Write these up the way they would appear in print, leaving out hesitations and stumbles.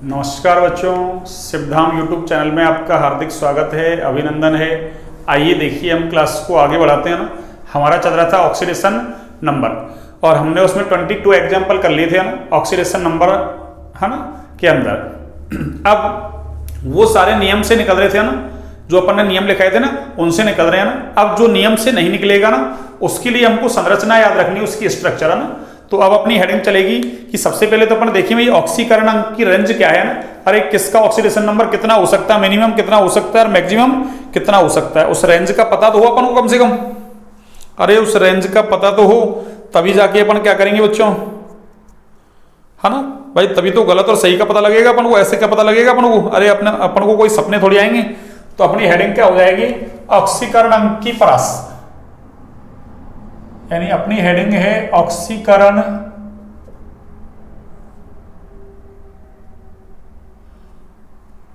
नमस्कार बच्चों, Shivdham YouTube channel में आपका हार्दिक स्वागत है, अभिनंदन है। आइए देखिए, हम क्लास को आगे बढ़ाते हैं ना। हमारा चल रहा था ऑक्सीडेशन नंबर और हमने उसमें 22 एग्जाम्पल कर लिए थे ना ऑक्सीडेशन नंबर, है ना, के अंदर। अब वो सारे नियम से निकल रहे थे ना, जो अपन ने नियम लिखाए थे ना, उनसे निकल रहे हैं ना। अब जो नियम से नहीं निकलेगा ना, उसके लिए हमको संरचना याद रखनी है, उसकी स्ट्रक्चर, है ना। तो अब अपनी हेडिंग चलेगी कि सबसे पहले तो अपन देखिए भाई ऑक्सीकरण अंक की रेंज क्या है ना। अरे किसका ऑक्सीडेशन नंबर कितना हो सकता है, मिनिमम कितना हो सकता है और मैक्सिमम कितना हो सकता है, उस रेंज का पता तो हो अपन को कम से कम। अरे उस रेंज का पता तो हो, तभी जाके अपन क्या करेंगे बच्चों, है ना भाई। तभी तो गलत और सही का पता लगेगा अपन को, ऐसे क्या पता लगेगा अपन को। अरे अपन को कोई सपने थोड़ी आएंगे। तो अपनी हेडिंग क्या हो जाएगी, ऑक्सीकरण अंक की परास, यानी अपनी हेडिंग है ऑक्सीकरण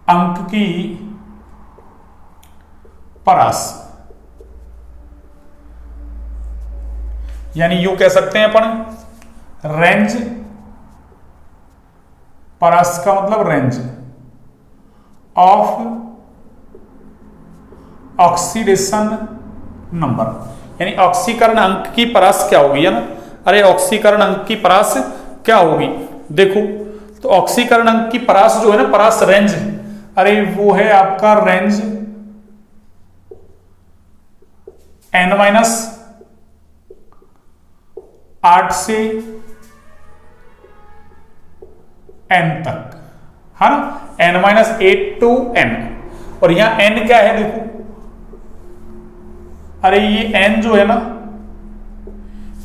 अंक की परास, यानी यूं कह सकते हैं अपन रेंज, परास का मतलब रेंज ऑफ ऑक्सीडेशन नंबर, यानी ऑक्सीकरण अंक की परास क्या होगी, है ना। अरे ऑक्सीकरण अंक की परास क्या होगी, देखो तो ऑक्सीकरण अंक की परास जो है ना, परास रेंज, अरे वो है आपका रेंज n-8 से n तक, है ना, n-8 to n। और यहां n क्या है देखो, अरे ये n जो है ना,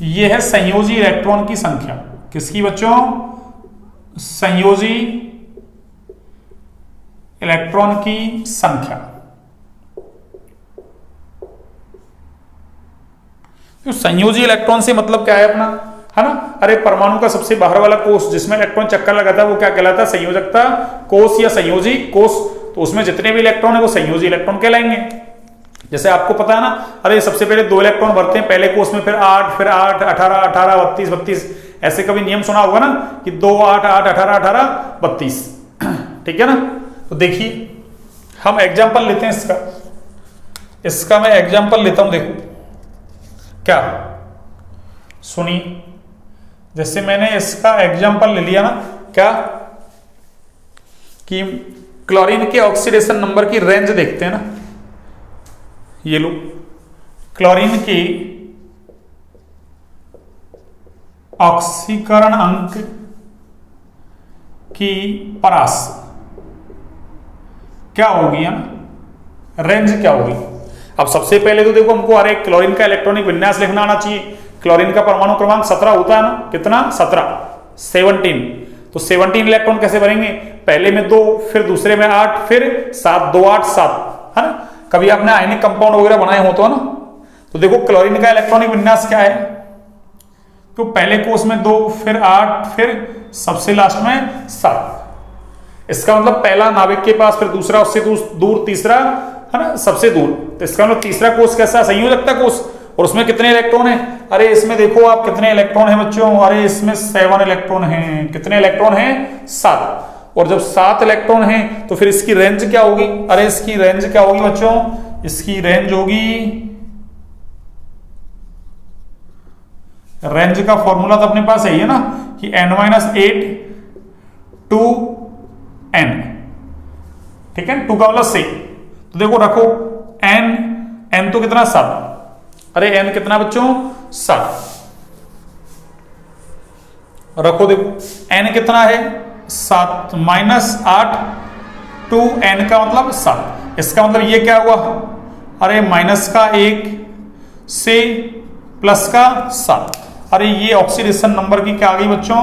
ये है संयोजी इलेक्ट्रॉन की संख्या। किसकी बच्चों, संयोजी इलेक्ट्रॉन की संख्या। तो संयोजी इलेक्ट्रॉन से मतलब क्या है अपना, है ना। अरे परमाणु का सबसे बाहर वाला कोष जिसमें इलेक्ट्रॉन चक्कर लगाता है वो क्या कहलाता है, संयोजकता कोष या संयोजी कोष। तो उसमें जितने भी इलेक्ट्रॉन है वो संयोजी इलेक्ट्रॉन कहलाएंगे। जैसे आपको पता है ना, अरे सबसे पहले 2 इलेक्ट्रॉन भरते हैं पहले कोष में, फिर 8, फिर 8, 18, 18, 32, 32, ऐसे कभी नियम सुना होगा ना कि 2, 8, 8, 18, 18, 32, ठीक है ना। तो देखिए हम एग्जाम्पल लेते हैं इसका मैं एग्जाम्पल लेता हूं, देखो क्या, सुनिए। जैसे मैंने इसका एग्जाम्पल ले लिया ना, क्या कि क्लोरीन के ऑक्सीडेशन नंबर की रेंज देखते हैं ना। ये लो, क्लोरीन की ऑक्सीकरण अंक की परास क्या होगी, है ना, रेंज क्या होगी। अब सबसे पहले तो देखो हमको, अरे क्लोरीन का इलेक्ट्रॉनिक विन्यास लिखना आना चाहिए। क्लोरीन का परमाणु क्रमांक 17 होता है ना, कितना, 17 तो 17 इलेक्ट्रॉन कैसे भरेंगे, पहले में 2, फिर दूसरे में 8, फिर 7, 2, 8, 7, है ना। कभी आपने आयनिक कंपाउंड वगैरह बनाए हो तो, है ना। तो देखो क्लोरीन का इलेक्ट्रॉनिक विन्यास क्या है, तो पहले कोष में 2, फिर 8, फिर सबसे लास्ट में 7। इसका मतलब पहला नाभिक के पास, फिर दूसरा उससे दूर, तीसरा, है ना, सबसे दूर। तो इसका मतलब तीसरा कोष कैसा, संयोजकता कोष। और उसमें कितने इलेक्ट्रॉन है, अरे इसमें देखो आप कितने इलेक्ट्रॉन है बच्चों, अरे इसमें 7 इलेक्ट्रॉन है। कितने इलेक्ट्रॉन है, 7। और जब 7 इलेक्ट्रॉन हैं तो फिर इसकी रेंज क्या होगी, अरे इसकी रेंज क्या होगी बच्चों, इसकी रेंज होगी, रेंज का फॉर्मूला तो अपने पास है ही है ना, कि n-8 to n, ठीक है, 2 का मतलब 6। तो देखो रखो n तो कितना, 7। अरे n कितना बच्चों, 7 रखो। देखो n कितना है, 7 -8 to n का मतलब 7। इसका मतलब ये क्या हुआ, अरे माइनस का 1 से प्लस का 7। अरे ये ऑक्सीडेशन नंबर की क्या आ गई बच्चों,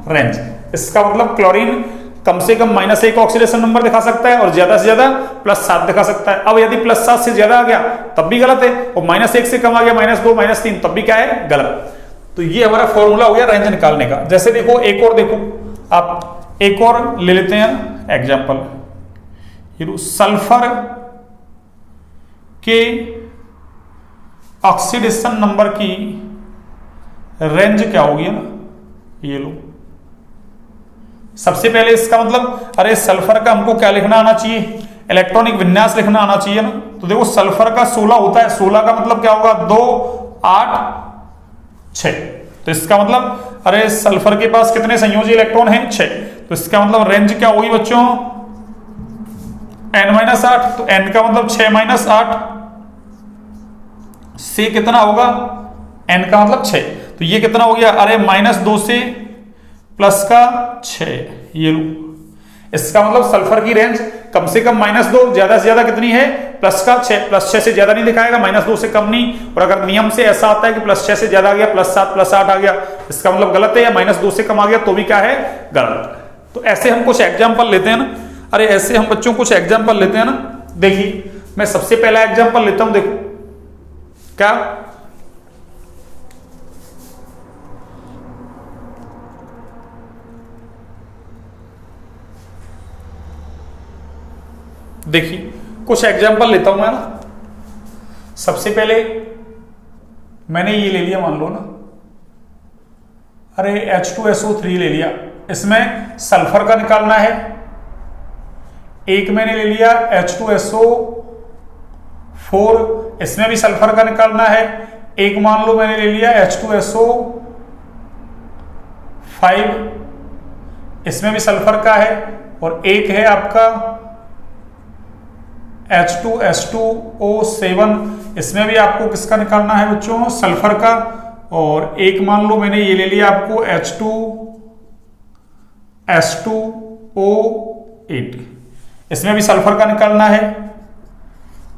रेंज। इसका मतलब क्लोरीन कम से कम -1 ऑक्सीडेशन नंबर दिखा सकता है और ज्यादा से ज्यादा +7 दिखा सकता है। अब यदि +7 से ज्यादा आ गया तब भी गलत है, और -1 से कम आ गया, -2, -3, तब भी क्या है, गलत। तो ये हमारा फॉर्मूला हो गया रेंज निकालने का। जैसे देखो एक और देखो, आप एक और ले लेते हैं एग्जाम्पल, सल्फर के ऑक्सीडेशन नंबर की रेंज क्या होगी ना, ये लो सबसे पहले इसका मतलब अरे सल्फर का हमको क्या लिखना आना चाहिए, इलेक्ट्रॉनिक विन्यास लिखना आना चाहिए ना। तो देखो सल्फर का 16 होता है, 16 का मतलब क्या होगा 2 8 6। तो इसका मतलब अरे सल्फर के पास कितने संयोजी इलेक्ट्रॉन हैं 6। तो इसका मतलब रेंज क्या होगी बच्चों n-8। तो n का मतलब 6 - 8 से कितना होगा n का मतलब 6। तो ये कितना हो गया अरे -2 से प्लस का 6। ये लो, इसका मतलब सल्फर की रेंज कम से कम -2, ज्यादा से ज्यादा कितनी है प्लस का 6। +6 से ज्यादा नहीं दिखाएगा, -2 से कम नहीं। और अगर नियम से ऐसा आता है कि +6 से ज्यादा आ गया, +7 +8 आ गया, इसका मतलब गलत है। या -2 से कम आ गया तो भी क्या है गलत। तो ऐसे हम कुछ एग्जाम्पल लेते हैं ना, अरे ऐसे हम बच्चों कुछ एग्जाम्पल लेते हैं ना। देखिए मैं सबसे पहला एग्जाम्पल लेता हूं, देखो क्या देखिए कुछ एग्जाम्पल लेता हूं मैं ना। सबसे पहले मैंने ये ले लिया, मान लो ना अरे H2SO3 ले लिया, इसमें सल्फर का निकालना है। एक मैंने ले लिया H2SO4, इसमें भी सल्फर का निकालना है। एक मान लो मैंने ले लिया H2SO5, इसमें भी सल्फर का है। और एक है आपका H2S2O7, इसमें भी आपको किसका निकालना है बच्चों सल्फर का। और एक मान लो मैंने ये ले लिया आपको H2S2O8, इसमें भी सल्फर का निकालना है।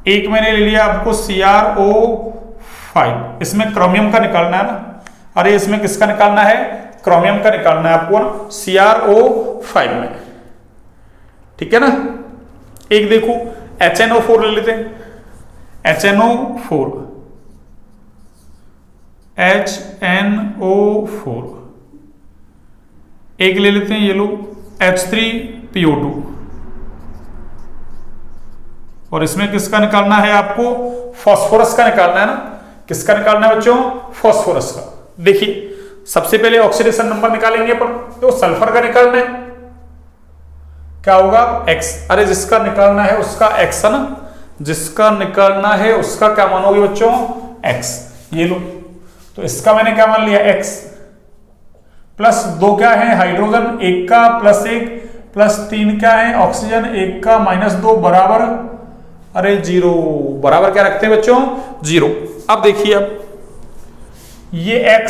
एक मैंने ले लिया आपको CrO5, इसमें क्रोमियम का निकालना है ना। अरे इसमें किसका निकालना है क्रोमियम का निकालना है आपको ना CrO5 में, ठीक है ना। एक देखो HNO4 ले लेते हैं, HNO4 एक ले लेते हैं ये लो H3PO2। और इसमें किसका निकालना है आपको फास्फोरस का निकालना है ना। किसका निकालना है बच्चों फास्फोरस का। देखिए सबसे पहले ऑक्सीडेशन नंबर निकालेंगे अपन, तो सल्फर का निकालना है, क्या होगा X। अरे जिसका निकालना है उसका X है ना, जिसका निकालना है उसका क्या मानोगे बच्चों X। ये लो, तो इसका मैंने क्या मान लिया X। प्लस 2 क्या है हाइड्रोजन 1 का, +1 +3 क्या है ऑक्सीजन 1 का, -2 बराबर अरे 0। बराबर क्या रखते हैं बच्चों 0। अब देखिए अब ये X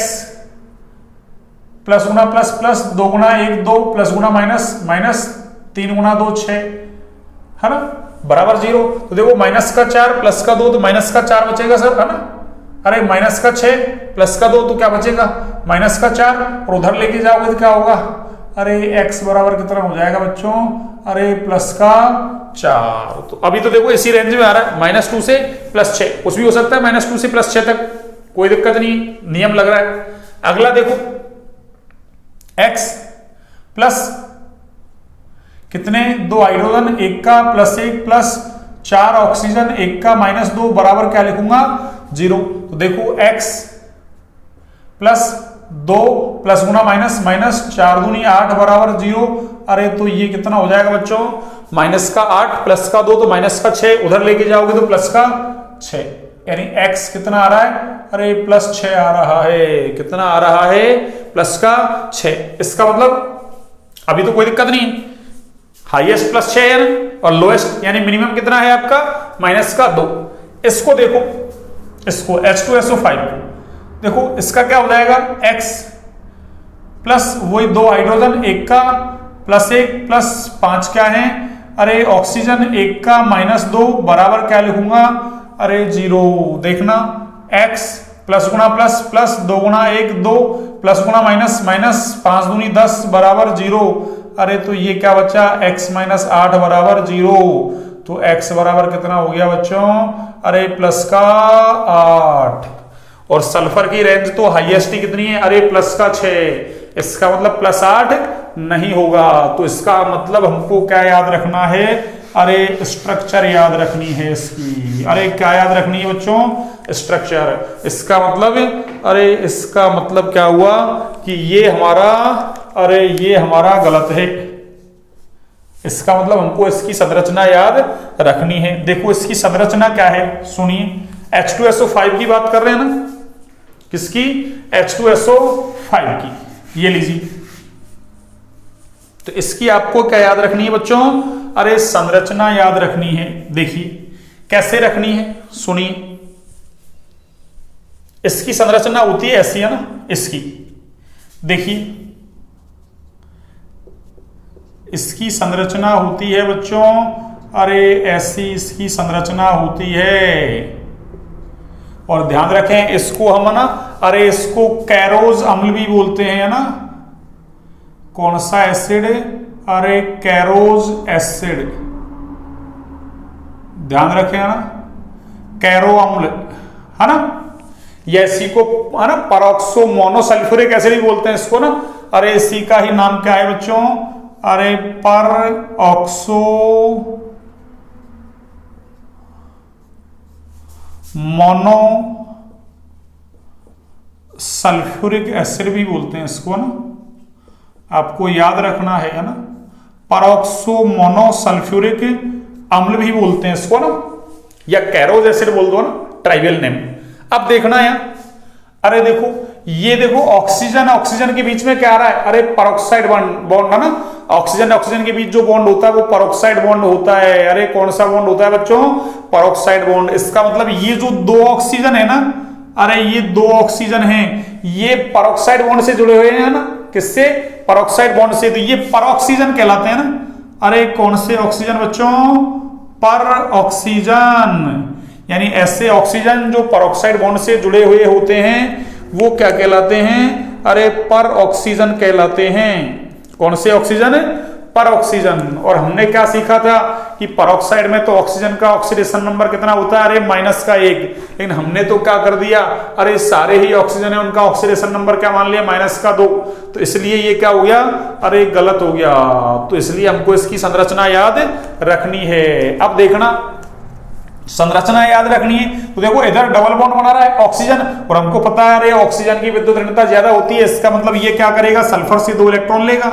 प्लस गुना प्लस प्लस 2 गुना 1 2 प्लस गुना माइनस माइनस 3 गुना 2 6 है ना बराबर 0। तो देखो माइनस का 4 प्लस का 2 तो माइनस का 4 बचेगा सर, है ना। अरे माइनस का 6 प्लस का 2 तो क्या बचेगा माइनस का 4, और उधर लेके जाओगे तो क्या होगा अरे x बराबर कितना हो जाएगा बच्चों अरे प्लस का 4। तो अभी तो देखो इसी रेंज में आ रहा है -2 से +6, कुछ भी हो सकता है -2 से +6 तक, कोई दिक्कत नहीं, नियम लग रहा है। अगला देखो x प्लस कितने 2 हाइड्रोजन 1 का +1 प्लस 4 ऑक्सीजन 1 का -2 बराबर क्या लिखूंगा 0। तो देखो x प्लस 2 प्लस गुना माइनस माइनस 4 दूनी 8 बराबर 0। अरे तो ये कितना हो जाएगा बच्चों माइनस का 8 प्लस का 2 तो माइनस का 6, उधर लेके जाओगे तो प्लस का 6, यानी x कितना आ रहा है अरे +6 आ रहा है। कितना आ रहा है प्लस का 6। इसका मतलब अभी तो कोई दिक्कत नहीं, हाईएस्ट +6 है ना, और लोएस्ट यानी मिनिमम कितना है आपका -2। इसको देखो, इसको H2SO5 को देखो, इसका क्या हो जाएगा x प्लस वही 2 हाइड्रोजन 1 का +1 प्लस 5 क्या है अरे ऑक्सीजन 1 का -2 बराबर क्या लिखूंगा अरे 0। देखना x प्लस गुना प्लस प्लस 2 गुना 1 2 प्लस गुना माइनस माइनस 5 दूनी 10 बराबर 0। अरे तो ये क्या बचा x -8 बराबर 0। तो x बराबर कितना हो गया बच्चों अरे प्लस का 8। और सल्फर की रेंज तो हाईएस्ट ही कितनी है अरे प्लस का 6। इसका मतलब +8 नहीं होगा। तो इसका मतलब हमको क्या याद रखना है अरे स्ट्रक्चर याद रखनी है इसकी। अरे क्या याद रखनी है बच्चों स्ट्रक्चर। इसका मतलब अरे इसका मतलब क्या हुआ कि ये हमारा अरे ये हमारा गलत है। इसका मतलब हमको इसकी संरचना याद रखनी है। देखो इसकी संरचना क्या है, सुनिए। H2SO5 की बात कर रहे हैं ना, किसकी? H2SO5 की। ये लीजिए, तो इसकी आपको क्या याद रखनी है बच्चों? अरे संरचना याद रखनी है। देखिए कैसे रखनी है, सुनिए। इसकी संरचना होती है ऐसी, है ना, इसकी। देखिए इसकी संरचना होती है बच्चों, अरे ऐसी इसकी संरचना होती है। और ध्यान रखें इसको हम, ना, अरे इसको कैरोज अम्ल भी बोलते हैं, है ना। कौन सा एसिड? अरे कैरोज एसिड। ध्यान रखें, है ना, कैरो अम्ल, है ना। या इसी को, है ना, परऑक्सो मोनोसल्फ्यूरिक एसिड भी बोलते हैं इसको, ना। अरे इसी का ही नाम क्या है बच्चों? अरे परऑक्सो मोनो सल्फ्यूरिक एसिड भी बोलते हैं इसको, ना। आपको याद रखना है ना। परऑक्सो मोनो सल्फ्यूरिक अम्ल भी बोलते हैं इसको, ना, या कैरोज एसिड बोल दो, ना, ट्राइबल नेम। अब देखना है, अरे देखो ये देखो ऑक्सीजन ऑक्सीजन के बीच में क्या आ रहा है? अरे पेरोक्साइड बॉन्ड, है ना। ऑक्सीजन ऑक्सीजन के बीच जो बॉन्ड होता है वो पेरोक्साइड बॉन्ड होता है। अरे कौन सा बॉन्ड होता है बच्चों? Peroxide bond. इसका मतलब ये जो दो ऑक्सीजन है ना, अरे ये दो ऑक्सीजन है, ये पेरोक्साइड बॉन्ड से जुड़े हुए हैं, ना। किससे? पेरोक्साइड बॉन्ड से। तो ये परऑक्सीजन कहलाते हैं, ना। अरे कौन से ऑक्सीजन बच्चों? परऑक्सीजन। यानी ऐसे ऑक्सीजन जो पेरोक्साइड बॉन्ड से जुड़े हुए होते हैं वो क्या कहलाते हैं? अरे परऑक्सीजन कहलाते हैं। कौन से ऑक्सीजन? परऑक्सीजन। और हमने क्या सीखा था कि पेरोक्साइड में तो ऑक्सीजन का ऑक्सीडेशन नंबर कितना होता है? अरे -1। लेकिन हमने तो क्या कर दिया, अरे सारे ही ऑक्सीजन है उनका ऑक्सीडेशन नंबर क्या मान लिया? -2। तो इसलिए ये क्या हो गया? अरे गलत हो गया। तो इसलिए हमको इसकी संरचना याद रखनी है। अब देखना, संरचना याद रखनी है। तो देखो इधर डबल बॉन्ड बना रहा है ऑक्सीजन, और हमको पता है अरे ऑक्सीजन की विद्युत ऋणता ज्यादा होती है। इसका मतलब ये क्या करेगा? सल्फर से 2 इलेक्ट्रॉन लेगा।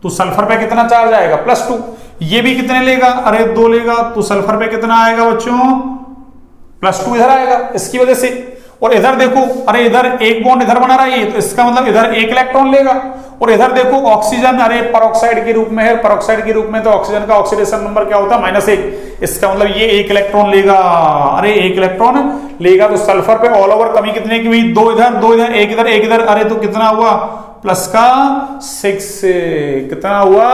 तो सल्फर पे कितना चार्ज आएगा? +2। ये भी कितने लेगा? अरे 2 लेगा। तो सल्फर पे कितना आएगा बच्चों? +2 इधर आएगा इसकी वजह से। और इधर देखो, अरे इधर एक बॉन्ड इधर बना रहा है, तो इसका मतलब इधर 1 इलेक्ट्रॉन लेगा। और इधर देखो ऑक्सीजन, अरे पेरोक्साइड के रूप में है, पेरोक्साइड के रूप में तो ऑक्सीजन का ऑक्सीडेशन नंबर क्या होता है? -1। इसका मतलब ये 1 इलेक्ट्रॉन लेगा। अरे 1 इलेक्ट्रॉन लेगा। तो सल्फर पे ऑल ओवर कमी कितने की हुई? 2 इधर 2 इधर 1 इधर 1 इधर। अरे तो कितना हुआ? +6। कितना हुआ?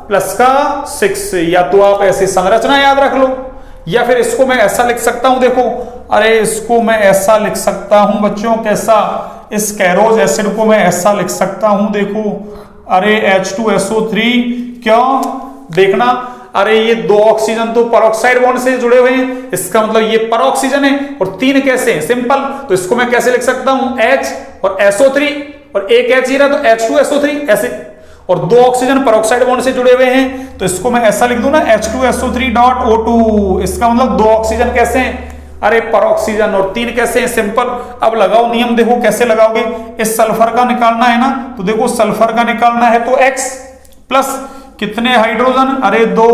+6। या तो आप ऐसे संरचना याद रख लो, या फिर इसको मैं ऐसा लिख सकता हूं। देखो, अरे इसको मैं ऐसा लिख सकता हूं बच्चों, कैसा? इस कैरोज एसिड को मैं ऐसा लिख सकता हूं। देखो, अरे H2SO3। क्यों? देखना, अरे ये 2 ऑक्सीजन तो पेरोक्साइड बॉन्ड से जुड़े हुए हैं, इसका मतलब ये पेरोक्सीजन है। और 3 कैसे हैं? सिंपल। तो इसको मैं कैसे लिख सकता हूं? H और SO3, और एक H ही रहा तो H2SO3 ऐसे। और 2 ऑक्सीजन पेरोक्साइड बॉन्ड से जुड़े हुए हैं, तो इसको मैं ऐसा लिख दूं ना, H2SO3.O2। इसका मतलब 2 ऑक्सीजन कैसे हैं? अरे पेरोक्सीजन। और 3 कैसे हैं? सिंपल। अब लगाओ नियम, देखो कैसे लगाओगे। इस सल्फर का निकालना है ना, तो देखो सल्फर का निकालना है तो X प्लस कितने हाइड्रोजन? अरे 2।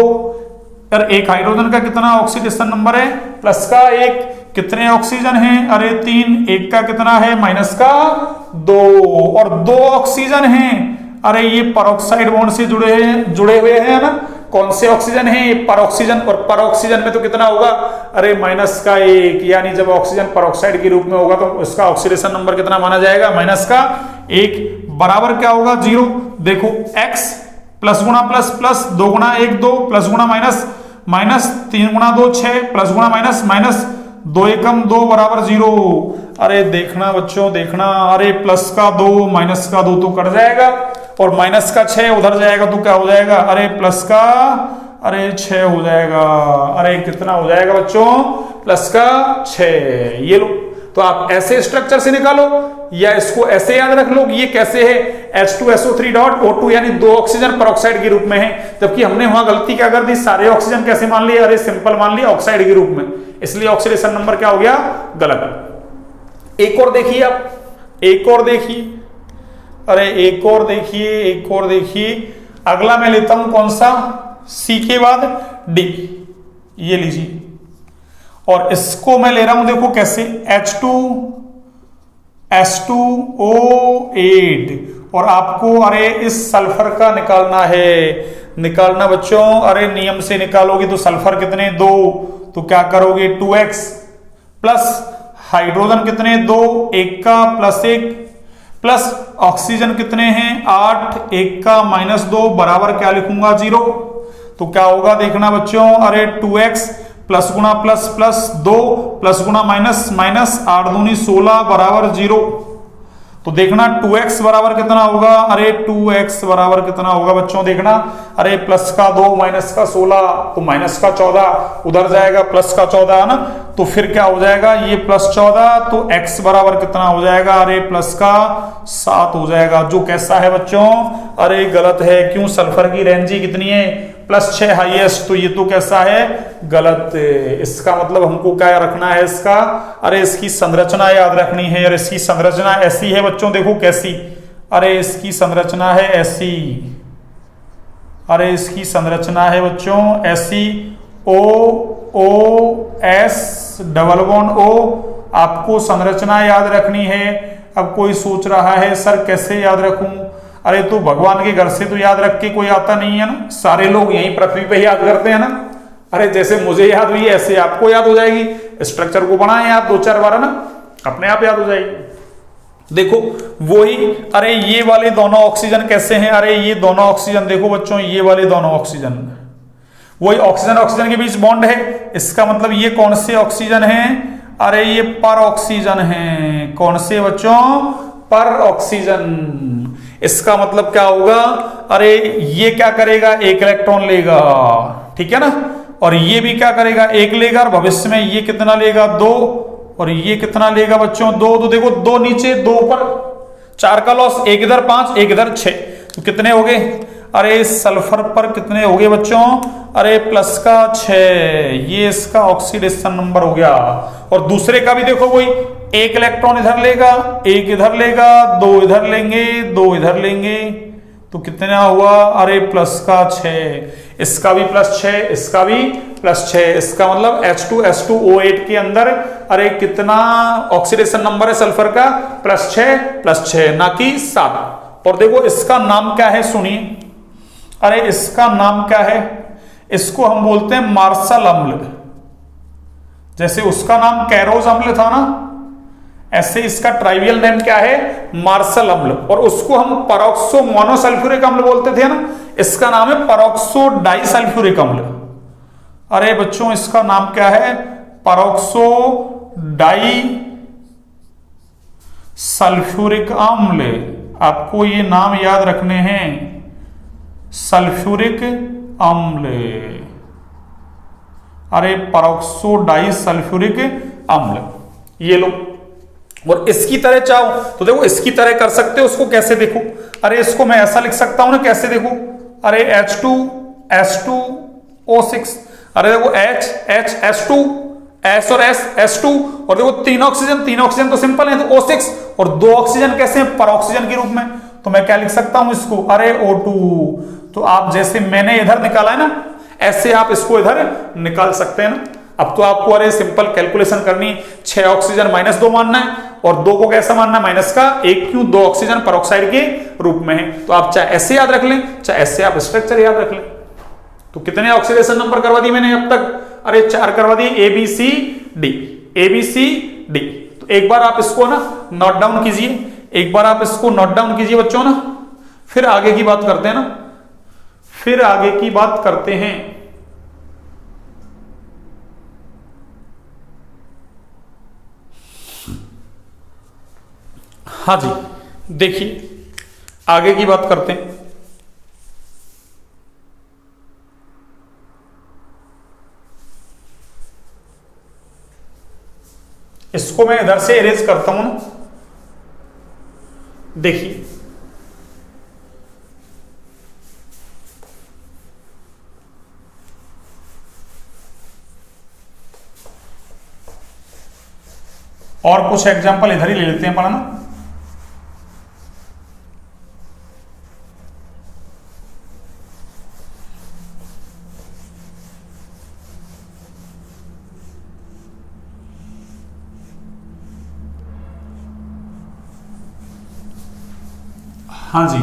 और 1 हाइड्रोजन का कितना ऑक्सीडेशन नंबर है? +1। कितने ऑक्सीजन हैं? अरे 3। 1 का कितना है? -2। और 2 ऑक्सीजन हैं, अरे ये पेरोक्साइड बॉन्ड से जुड़े हुए हैं, ना। कौन से ऑक्सीजन है? पेरोक्सीजन। और पेरोक्सीजन में तो कितना होगा? अरे -1। यानी जब ऑक्सीजन पेरोक्साइड के रूप में होगा तो उसका ऑक्सीडेशन नंबर कितना माना जाएगा? -1। बराबर क्या होगा? 0। देखो X प्लस गुणा प्लस प्लस 2 गुणा 1 2 प्लस गुणा माइनस माइनस 3 गुणा 2 6 प्लस गुणा माइनस माइनस 2 एकम 2 बराबर 0। अरे देखना बच्चों, देखना, अरे प्लस का 2 माइनस का 2 तो कट जाएगा, और माइनस का 6 उधर जाएगा तो क्या हो जाएगा? अरे प्लस का, अरे 6 हो जाएगा। अरे कितना हो जाएगा बच्चों? +6। ये लो। तो आप ऐसे स्ट्रक्चर से निकालो, या इसको ऐसे याद रख लो कि ये कैसे है? H2SO3.O2, यानी 2 ऑक्सीजन पेरोक्साइड के रूप में है। जबकि हमने वहां गलती क्या कर दी? सारे ऑक्सीजन कैसे मान लिए? अरे सिंपल मान लिया ऑक्साइड के रूप में, इसलिए ऑक्सीडेशन नंबर क्या हो गया? गलत। एक और देखिए आप, एक और देखिए, अरे एक और देखिए, एक और देखिए। अगला मैं लेता हूं कौन सा, C के बाद D, ये लीजिए। और इसको मैं ले रहा हूं देखो कैसे, H2S2O8। और आपको अरे इस सल्फर का निकालना बच्चों। अरे नियम से निकालोगे तो सल्फर कितने 2, तो क्या करोगे 2x प्लस हाइड्रोजन कितने 2, 1 का प्लस 1 प्लस ऑक्सीजन कितने हैं 8, 1 का माइनस 2 बराबर क्या लिखूंगा 0। तो क्या होगा देखना बच्चों, अरे 2x प्लस गुना प्लस प्लस 2 प्लस गुना माइनस माइनस 8 दूनी 16 बराबर 0। तो देखना 2x बराबर कितना होगा, अरे 2x बराबर कितना होगा बच्चों देखना, अरे प्लस का 2 माइनस का 16 तो माइनस का 14 उधर जाएगा, प्लस का 14 है ना, तो फिर क्या हो जाएगा ये प्लस 14, तो x बराबर कितना हो जाएगा, अरे प्लस का 7 हो जाएगा, जो कैसा है बच्चों, अरे गलत है। क्यों, सल्फर की रेंज ही कितनी है +6 हाईएस्ट, तो ये तो कैसा है गलत। इसका मतलब हमको क्या रखना है इसका, अरे इसकी संरचना याद रखनी है। और इसकी संरचना ऐसी है बच्चों, देखो कैसी, अरे इसकी संरचना है ऐसी, अरे इसकी संरचना है बच्चों ऐसी, OOS_O। आपको संरचना याद रखनी है। अब कोई सोच रहा है सर कैसे याद रखूं, अरे तो भगवान के घर से तो याद रख के कोई आता नहीं है ना, सारे लोग यहीं पृथ्वी पे याद करते हैं ना। अरे जैसे मुझे याद हुई ऐसे आपको याद हो जाएगी। स्ट्रक्चर को बनाएं आप 2-4 बार है ना, अपने आप याद हो जाएगी। देखो वही, अरे ये वाले दोनों ऑक्सीजन कैसे हैं, अरे ये दोनों ऑक्सीजन देखो बच्चों, ये वाले दोनों ऑक्सीजन, वही ऑक्सीजन ऑक्सीजन के बीच बॉन्ड है। इसका मतलब ये कौन से ऑक्सीजन है, अरे ये पर ऑक्सीजन है। कौन से बच्चों, पर ऑक्सीजन। इसका मतलब क्या होगा, अरे ये क्या करेगा 1 इलेक्ट्रॉन लेगा, ठीक है ना, और ये भी क्या करेगा 1 लेगा, और भविष्य में ये कितना लेगा 2, और ये कितना लेगा बच्चों 2। तो देखो 2 नीचे 2 ऊपर, 4 का लॉस, 1 इधर 5 1 इधर 6, तो कितने हो गए, अरे सल्फर पर कितने हो गए बच्चों, अरे प्लस का 6, ये इसका ऑक्सीडेशन नंबर हो गया। और दूसरे का भी देखो वही, 1 इलेक्ट्रॉन इधर लेगा, 1 इधर लेगा, 2 इधर लेंगे, 2 इधर लेंगे, तो कितना हुआ, अरे प्लस का 6, इसका भी +6, इसका भी +6। इसका मतलब H2S2O8 के अंदर अरे कितना ऑक्सीडेशन नंबर है सल्फर का, +6 ना कि 7। और देखो इसका नाम क्या है सुनिए, अरे इसका नाम क्या है, इसको हम बोलते हैं मार्शल अम्ल। जैसे उसका नाम कैरोज अम्ल था ना, ऐसे इसका ट्राइवियल नेम क्या है, मार्शल अम्ल। और उसको हम परऑक्सो मोनोसल्फ्यूरिक अम्ल बोलते थे ना, इसका नाम है परऑक्सो डाइसल्फ्यूरिक अम्ल। अरे बच्चों इसका नाम क्या है, परऑक्सो डाई सल्फ्यूरिक अम्ल। आपको ये नाम याद रखने हैं, सल्फ्यूरिक अम्ल, अरे परऑक्सो डाई सल्फ्यूरिक अम्ल, ये लो। और इसकी तरह चाहो तो देखो इसकी तरह कर सकते हो, उसको कैसे देखो, अरे इसको मैं ऐसा लिख सकता हूं ना, कैसे देखो, अरे H2S2O6, अरे देखो H S2 S और S2, और देखो 3 ऑक्सीजन तो सिंपल है, तो O6, और 2 ऑक्सीजन कैसे हैं, पर ऑक्सीजन के रूप में, तो मैं क्या लिख सकता हूं इसको, अरे O2। तो आप जैसे मैंने इधर निकाला है ना, ऐसे आप इसको इधर निकाल सकते हैं ना। अब तो आपको अरे सिंपल कैलकुलेशन करनी, 6 ऑक्सीजन -2 मानना है, और 2 को कैसा मानना है माइनस का 1, क्यों 2 ऑक्सीजन परऑक्साइड के रूप में है। तो आप चाहे ऐसे याद रख लें, चाहे ऐसे आप स्ट्रक्चर याद रख लें। तो कितने ऑक्सीडेशन नंबर करवा दिए मैंने अब तक, अरे 4 करवा दिए, ABCD। तो एक बार आप इसको ना नोट डाउन कीजिए, एक बार आप इसको नोट डाउन कीजिए बच्चों ना, फिर आगे की बात करते हैं ना, फिर आगे की बात करते हैं। हाँ जी, देखिए आगे की बात करते हैं। इसको मैं इधर से इरेज करता हूं ना, देखिए और कुछ एग्जांपल इधर ही ले लेते हैं पढ़ना। हाँ जी,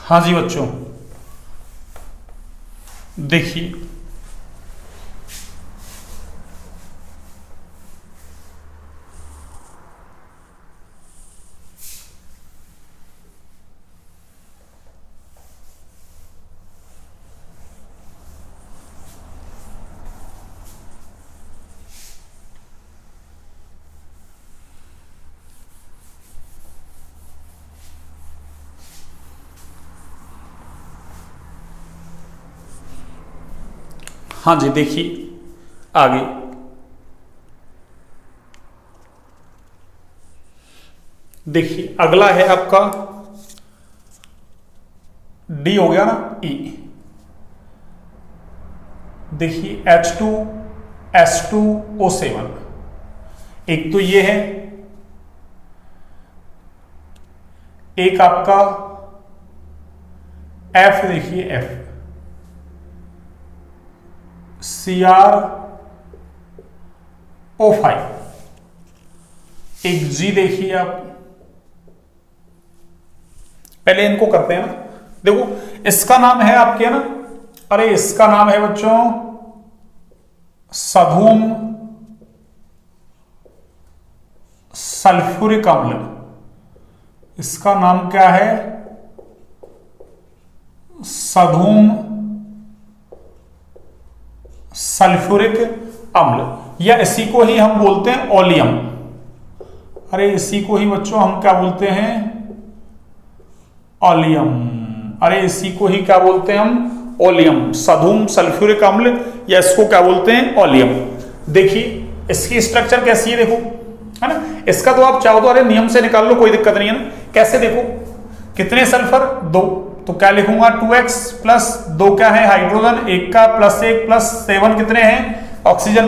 हाँ जी बच्चों, देखिए हाँ जी, देखिए आगे देखिए, अगला है आपका डी हो गया ना, ई। देखिए H2S2O7, एक तो ये है, एक आपका F, देखिए F CrO5, एक G देखिए आप। पहले इनको करते हैं ना, देखो इसका नाम है आपके ना, अरे इसका नाम है बच्चों सधूम सल्फ्यूरिक अम्ल। इसका नाम क्या है? सधूम सल्फ्यूरिक अम्ल, या इसी को ही हम बोलते हैं ओलियम। अरे इसी को ही बच्चों हम क्या बोलते हैं? ओलियम। अरे इसी को ही क्या बोलते हैं हम? ओलियम, सधूम सल्फ्यूरिक अम्ल, या इसको क्या बोलते हैं? ओलियम। देखिए इसकी स्ट्रक्चर कैसी है, देखो, है ना। इसका तो आप चाहो तो अरे नियम से निकाल लो, कोई दिक्कत नहीं है ना। कैसे? देखो कितने सल्फर? 2, तो क्या लिखूंगा? 2x प्लस 2 क्या है? हाइड्रोजन, 1 का प्लस 1 प्लस 7 कितने हैं? ऑक्सीजन।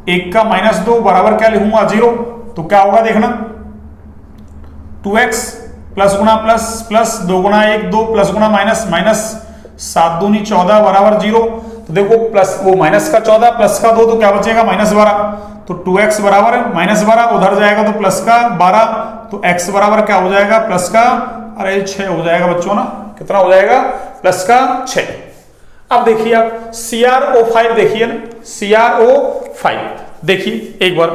1 का माइनस 2 बराबर क्या लिखूंगा? 0। तो क्या होगा देखना, 2x प्लस गुना प्लस प्लस 2 गुना 1 2 प्लस गुना माइनस माइनस 7 दूनी 14 बराबर 0। तो देखो प्लस वो माइनस का 14 प्लस का 2, तो क्या बचेगा? माइनस 12। तो 2x बराबर माइनस 12, उधर जाएगा तो प्लस का 12, तो x बराबर क्या हो जाएगा? प्लस का, अरे 6 हो जाएगा बच्चों ना। कितना हो जाएगा? प्लस का 6। अब देखिए आप CrO5 देखिए ना, CrO5 देखिए एक बार,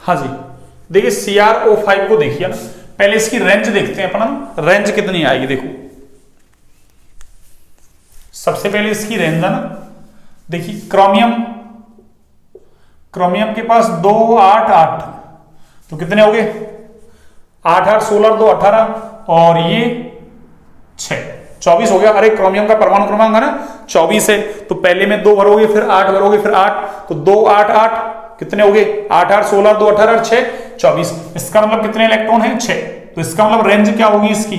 हाँ जी देखिए CrO5 को देखिए ना, पहले इसकी रेंज देखते हैं अपन, रेंज कितनी आएगी। देखो सबसे पहले इसकी रेंज है ना, देखिए क्रोमियम, क्रोमियम के पास 2 8 8, तो कितने हो गए? 8 8 16 2 18, और ये 6 24 हो गया। अरे क्रोमियम का परमाणु क्रमांक है ना 24 है, तो पहले में 2 भरोगे, फिर 8 भरोगे, फिर 8, तो 2 8 8 कितने हो गए? 8 8 16 2 18 6 24। इसका मतलब कितने इलेक्ट्रॉन है? 6। तो इसका मतलब रेंज क्या होगी इसकी?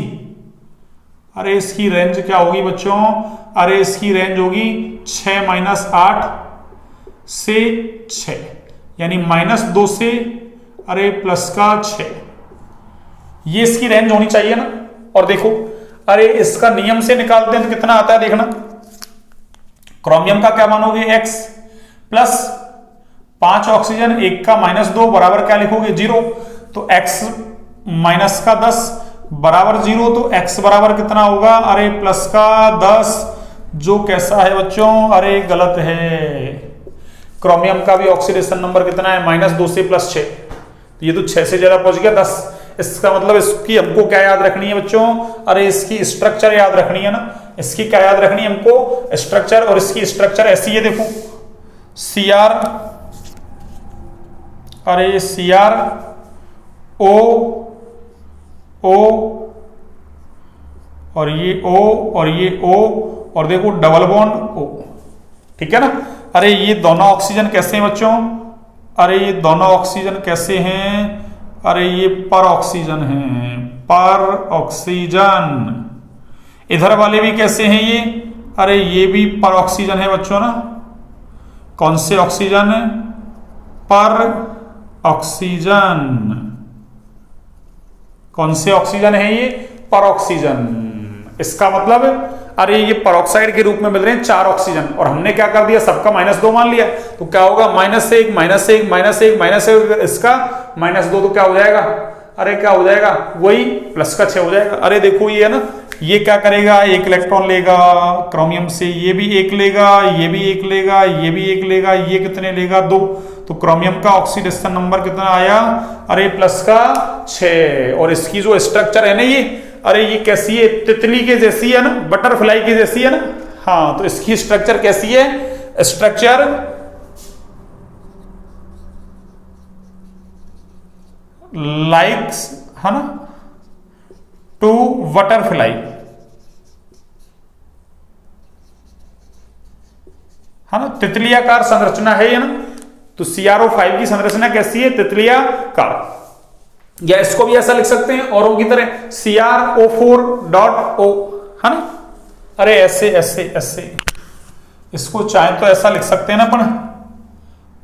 अरे इसकी रेंज क्या होगी बच्चों? अरे इसकी रेंज होगी 6 माइनस 8 से 6, यानी -2 से अरे प्लस का 6, ये इसकी रेंज होनी चाहिए ना। और देखो अरे इसका नियम से निकालते हैं तो कितना आता है देखना, क्रोमियम का क्या मानोगे? x प्लस 5 ऑक्सीजन, 1 का -2 बराबर क्या लिखोगे? 0। तो x माइनस का 10 बराबर 0, तो x बराबर कितना होगा? अरे प्लस का 10 जो कैसा है बच्चों, अरे गलत है। क्रोमियम का भी ऑक्सीडेशन नंबर कितना है, -2 से +6। तो ये तो 6 से ज्यादा पहुंच गया 10। इसका मतलब इसकी हमको क्या याद रखनी है बच्चों, अरे इसकी स्ट्रक्चर याद रखनी है ना। इसकी क्या याद रखनी है हमको, स्ट्रक्चर। और इसकी स्ट्रक्चर ऐसी है, देखो Cr, अरे Cr O और ये O और ये O और देखो डबल बॉन्ड O, ठीक है ना। अरे ये दोनों ऑक्सीजन कैसे हैं बच्चों, अरे ये दोनों ऑक्सीजन कैसे हैं, अरे ये पर ऑक्सीजन हैं, पर ऑक्सीजन। इधर वाले भी कैसे हैं ये, अरे ये भी पर ऑक्सीजन है बच्चों ना। कौन से ऑक्सीजन, पर ऑक्सीजन। कौन से ऑक्सीजन है ये, पर ऑक्सीजन। इसका मतलब अरे ये परऑक्साइड के रूप में मिल रहे हैं 4 ऑक्सीजन, और हमने क्या कर दिया, सबका -2 मान लिया। तो क्या होगा, -1 -1 -1 इसका -2, तो क्या हो जाएगा, अरे क्या हो जाएगा, वही +6 हो जाएगा। अरे देखो ये है ना, ये क्या करेगा, 1 इलेक्ट्रॉन लेगा क्रोमियम से, ये भी 1 लेगा, ये भी 1 लेगा, ये भी 1 लेगा, ये कितने लेगा, 2। तो क्रोमियम का ऑक्सीडेशन नंबर कितना आया, अरे +6। और इसकी जो स्ट्रक्चर है ना ये, अरे ये कैसी है, तितली के जैसी है ना, बटरफ्लाई की जैसी है ना। हाँ, तो इसकी स्ट्रक्चर कैसी है, स्ट्रक्चर लाइक्स, है ना, टू बटरफ्लाई, है ना, तितलियाकार संरचना है ये ना। तो CrO5 की संरचना कैसी है, तितलियाकार। या इसको भी ऐसा लिख सकते हैं औरों की तरह, CrO4.O, है ना। अरे ऐसे ऐसे ऐसे, इसको चाहे तो ऐसा लिख सकते हैं ना अपन,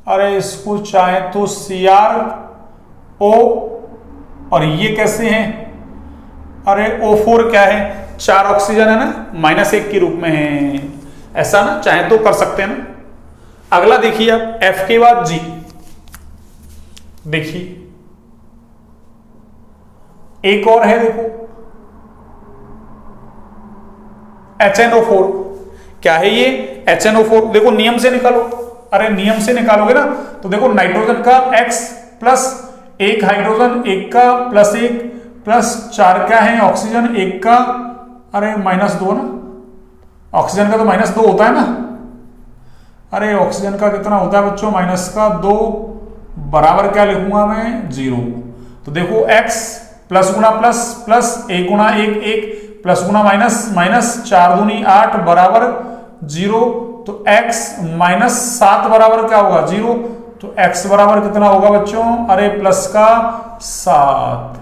अरे इसको चाहे तो CrO, और ये कैसे हैं, अरे O4 क्या है, 4 ऑक्सीजन है ना, -1 के रूप में है। ऐसा ना चाहे तो कर सकते हैं ना। अगला देखिए आप, F के बाद G, देखिए एक और है, देखो HNO4। क्या है ये, HNO4। देखो नियम से निकालो, अरे नियम से निकालोगे ना, तो देखो नाइट्रोजन का X प्लस 1 हाइड्रोजन, 1 का +1 +4 क्या है, ऑक्सीजन 1 का, अरे -2 ना। ऑक्सीजन का तो -2 होता है ना। अरे ऑक्सीजन का कितना होता है बच्चों, -2 बराबर क्या लिखूंगा मैं, 0। तो देखो X प्लस गुना प्लस प्लस 1 गुना 1 1 प्लस गुना माइनस माइनस 4 दूनी 8 बराबर 0। तो x -7 बराबर क्या होगा, 0। तो x बराबर कितना होगा बच्चों, अरे +7।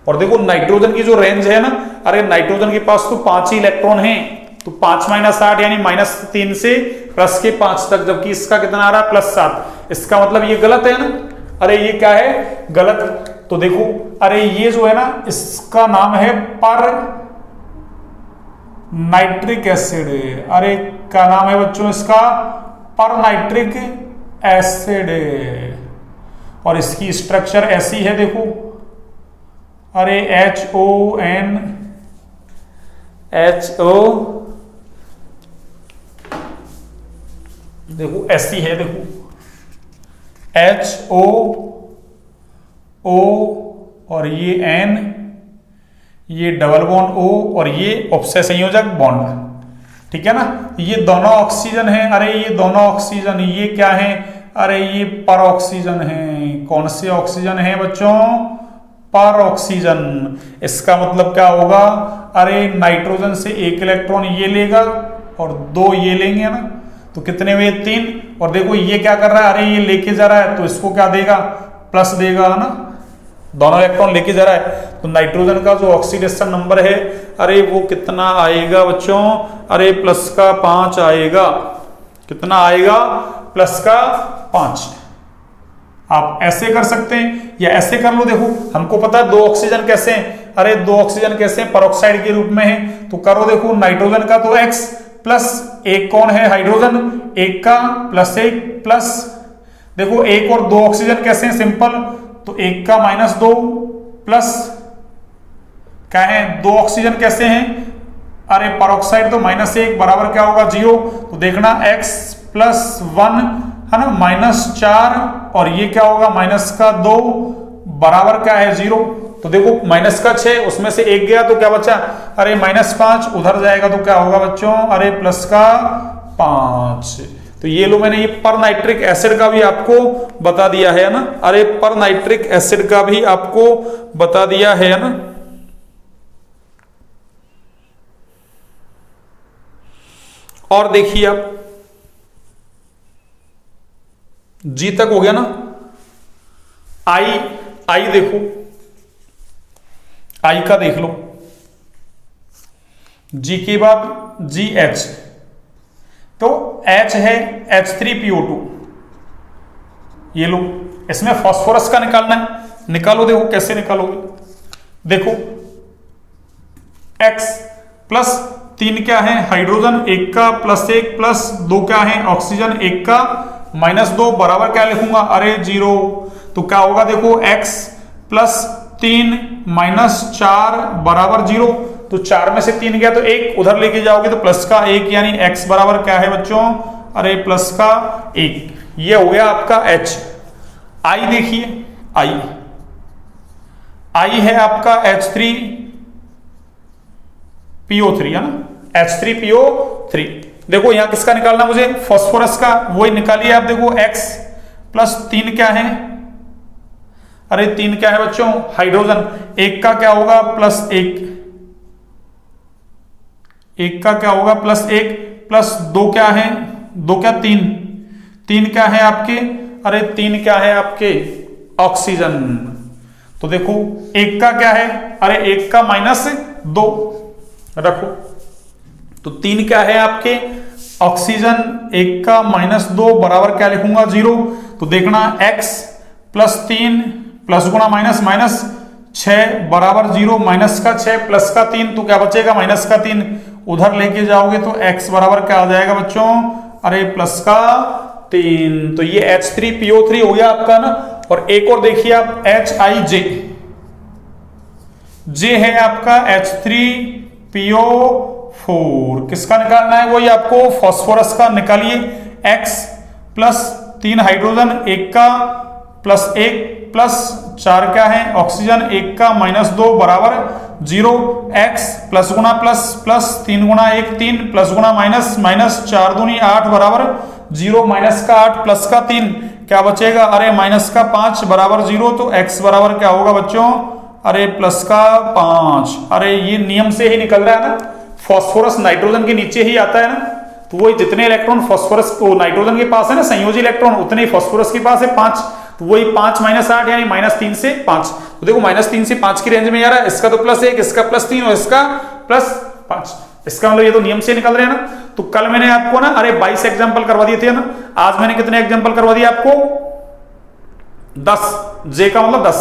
और देखो नाइट्रोजन की जो रेंज है ना, अरे नाइट्रोजन के पास तो 5 ही इलेक्ट्रॉन हैं, तो 5 - 8 यानी -3 से +5 तक, जबकि इसका कितना आ रहा है, +7। इसका मतलब ये गलत है ना। अरे ये क्या है, गलत। तो देखो अरे ये जो है ना, इसका नाम है पर नाइट्रिक एसिड। अरे क्या नाम है बच्चों इसका, पर नाइट्रिक एसिड। और इसकी स्ट्रक्चर ऐसी है, देखो अरे HO देखो ऐसी है, देखो HO और ये N, ये डबल बॉन्ड O और ये उपसे संयोजक बॉन्ड, ठीक है ना। ये दोनों ऑक्सीजन है, अरे ये दोनों ऑक्सीजन, ये क्या है, अरे ये पर ऑक्सीजन है। कौन से ऑक्सीजन है बच्चों, पर ऑक्सीजन। इसका मतलब क्या होगा, अरे नाइट्रोजन से 1 इलेक्ट्रॉन ये लेगा और 2 ये लेंगे ना, तो कितने हुए, 3। और देखो ये क्या कर रहा है, अरे ये लेके जा रहा है, तो इसको क्या देगा, प्लस देगा ना, दोनों इलेक्ट्रॉन लेके जा रहा है। तो नाइट्रोजन का जो ऑक्सीडेशन नंबर है, अरे वो कितना आएगा बच्चों, अरे +5 आएगा। कितना आएगा, +5। आप ऐसे कर सकते हैं या ऐसे कर लो। देखो हमको पता है 2 ऑक्सीजन कैसे हैं, अरे 2 ऑक्सीजन कैसे हैं, पेरोक्साइड के रूप में है। तो करो, देखो नाइट्रोजन का तो X प्लस 1 कौन है, हाइड्रोजन, 1 का +1 प्लस, देखो 1 और 2 ऑक्सीजन कैसे हैं, सिंपल। तो 1 का -2 प्लस क्या है, 2 ऑक्सीजन कैसे हैं, अरे परऑक्साइड तो -1 बराबर क्या होगा 0। तो देखना x+1 है ना -4 और ये क्या होगा -2 बराबर क्या है 0। तो देखो -6 उसमें से 1 गया तो क्या बचा, अरे -5 उधर जाएगा तो क्या होगा बच्चों, अरे +5। तो ये लो मैंने ये पर नाइट्रिक एसिड का भी आपको बता दिया है ना, अरे पर नाइट्रिक एसिड का भी आपको बता दिया है ना। और देखिए आप जी तक हो गया ना, आई देखो, आई का देख लो, जी के बाद GH, तो H है H3PO2, ये लो, इसमें फास्फोरस का निकालना है, निकालो, देखो कैसे निकालोगे, देखो X प्लस 3 क्या है हाइड्रोजन 1 का +1 +2 क्या है ऑक्सीजन 1 का -2 बराबर क्या लिखूंगा, अरे 0। तो क्या होगा देखो x + 3 -4 बराबर 0। तो 4 में से 3 गया तो 1 उधर लेके जाओगे तो +1 यानी x बराबर क्या है बच्चों, अरे +1। ये हो गया आपका H। I देखिए, I है आपका H3PO3 है ना, H3PO3। देखो यहां किसका निकालना मुझे, फास्फोरस का, वही निकालिए आप। देखो x + 3 क्या है, अरे 3 क्या है बच्चों हाइड्रोजन, 1 का क्या होगा +1, 1 का क्या होगा +1 +2 क्या है, 2 क्या 3 क्या है आपके, अरे 3 क्या है आपके ऑक्सीजन। तो देखो 1 का क्या है, अरे 1 का -2 रखो, तो 3 क्या है आपके ऑक्सीजन, 1 का -2 बराबर क्या लिखूंगा 0। तो देखना x + 3 प्लस गुणा माइनस 6 बराबर 0, -6 +3 तो क्या बचेगा -3, उधर लेके जाओगे तो x बराबर क्या आ जाएगा बच्चों, अरे +3। तो ये H3PO3 हो गया आपका ना। और एक और देखिए आप HIJ, J है आपका H3PO4, किसका निकालना है, वही आपको फास्फोरस का। निकालिए x + 3 हाइड्रोजन 1 का +1 +4 क्या है ऑक्सीजन 1 का -2 बराबर 0। x प्लस गुणा प्लस 3 गुणा 1 3 प्लस गुणा -4 दूनी 8 बराबर 0, -8 +3 क्या बचेगा, अरे -5 बराबर 0। तो x बराबर क्या होगा बच्चों, अरे +5। अरे ये नियम से ही निकल रहा है ना, फास्फोरस नाइट्रोजन के नीचे ही आता है ना, तो वही जितने इलेक्ट्रॉन फास्फोरस को नाइट्रोजन के पास है ना संयोजी इलेक्ट्रॉन, उतने ही फास्फोरस के पास है 5। तो वही 5 - 8 यानी -3 से 5। तो देखो -3 से 5 की रेंज में आ रहा है, इसका तो +1, इसका +3 और इसका +5। इसका मतलब ये तो नियम से निकल रहे हैं ना। तो कल मैंने आपको ना अरे 22 एग्जाम्पल करवा दिए थे ना, आज मैंने कितने एग्जाम्पल करवा दिए आपको, 10। जे का मतलब 10,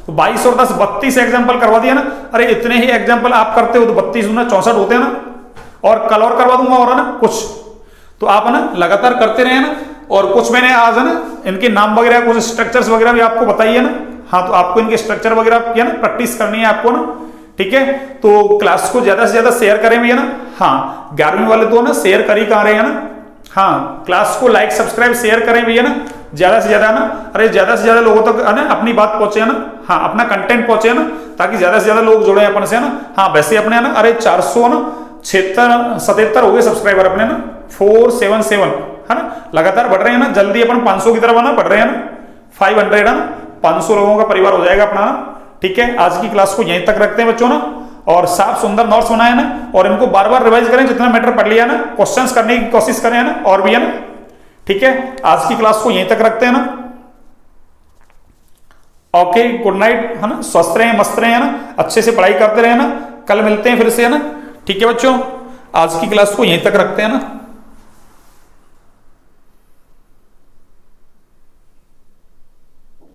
तो 22 और 10 32 एग्जाम्पल करवा दिया ना। अरे इतने ही एग्जाम्पल आप करते हो तो 32 × 64 होते हैं ना, और कल और करवा दूंगा और है ना कुछ, तो आप है ना लगातार करते रहे ना। और कुछ मैंने आज है ना इनके नाम वगैरह कुछ स्ट्रक्चर्स वगैरह भी आपको बताइए ना। हाँ, तो आपको इनके स्ट्रक्चर वगैरह की है ना प्रैक्टिस करनी है आपको ना, ठीक है। तो क्लास को ज्यादा से ज्यादा शेयर करें भैया ना। हाँ, 11वीं वाले तो ना शेयर कर ही कहाँ रहे हैं ना। हाँ, क्लास को लाइक सब्सक्राइब शेयर करें भैया ना, ज्यादा से ज्यादा ना। अरे ज्यादा से ज्यादा लोगों तक है ना अपनी बात पहुंचे है ना, हाँ अपना कंटेंट पहुंचे है ना, ताकि ज्यादा से ज्यादा लोग जुड़े अपन से है ना। हाँ, वैसे अपने ना अरे 477 हो गए सब्सक्राइबर अपने ना, 477 है ना, लगातार बढ़ रहे हैं ना। जल्दी अपन 500 की तरफ ना बढ़ रहे हैं ना, 500 है ना, 500 लोगों का परिवार हो जाएगा अपना ना, ठीक है। आज की क्लास को यहीं तक रखते हैं बच्चों ना, और साफ सुंदर नोट्स बनाए ना, और इनको बार बार रिवाइज करें, जितना मैटर पढ़ लिया ना क्वेश्चंस करने की कोशिश करें ना, और भी है ना, ठीक है। आज की क्लास को यहीं तक रखते हैं ना। ओके, गुड नाइट है ना, स्वस्थ रहें मस्त रहें है ना, अच्छे से पढ़ाई करते रहे ना। कल मिलते हैं फिर से है ना, ठीक है बच्चों। आज की क्लास को यहीं तक रखते हैं ना।